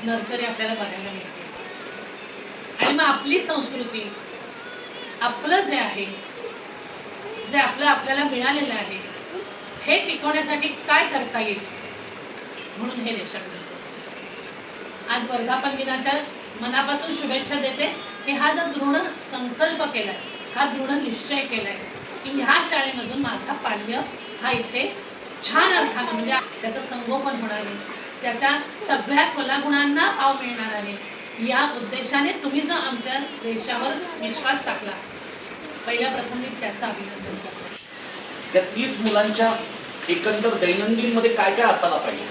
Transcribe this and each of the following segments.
Nursery आपल्याला बघायला मिळते. आणि मग आपली संस्कृती, आपलं जे आहे, जे आपल्याला मिळालेलं आहे, हे टिकवण्यासाठी काय करता येईल म्हणून हे रेषा करतो. आज वर्धापन दिनाच्या मनापासून शुभेच्छा देते की हा जो दृढ संकल्प केलाय, हा दृढ निश्चय केलाय की ह्या शाळेमधून माझा पाल्य हा इथे छान अर्थानं म्हणजे त्याचं संगोपन होणार आहे, त्याच्या सगळ्या कलागुणांना वाव मिळणार आहे. या उद्देशाने तुम्ही जो आमच्या देशावर विश्वास टाकला, पहिल्या प्रथम मी त्याचं अभिनंदन करते. त्या 30 मुलांच्या एकंदर दैनंदिन मध्ये काय काय असायला पाहिजे,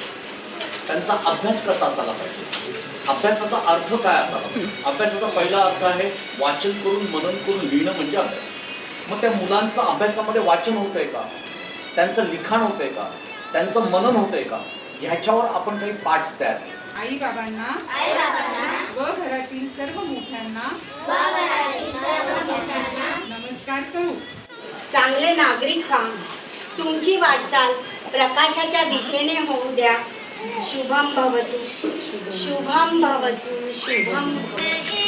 त्यांचा अभ्यास कसा असायला पाहिजे, अभ्यासाचा अर्थ काय असायला पाहिजे. अभ्यासाचा पहिला अर्थ आहे वाचन करून मनन करून लिहिणं म्हणजे अभ्यास. मग त्या मुलांचं अभ्यासामध्ये वाचन होतंय का, त्यांचं लिखाण होतंय का, त्यांचं मनन होतंय का, ह्याच्यावर आपण काही पार्ट्स तयार केले. आई बाबांना व घरातील सर्व मोठ्यांना नमस्कार करू. चांगले नागरिक व्हा, तुमची वाटचाल प्रकाशाच्या दिशेने होऊ द्या. शुभम भवतु, शुभम भवतु, शुभम भवतु.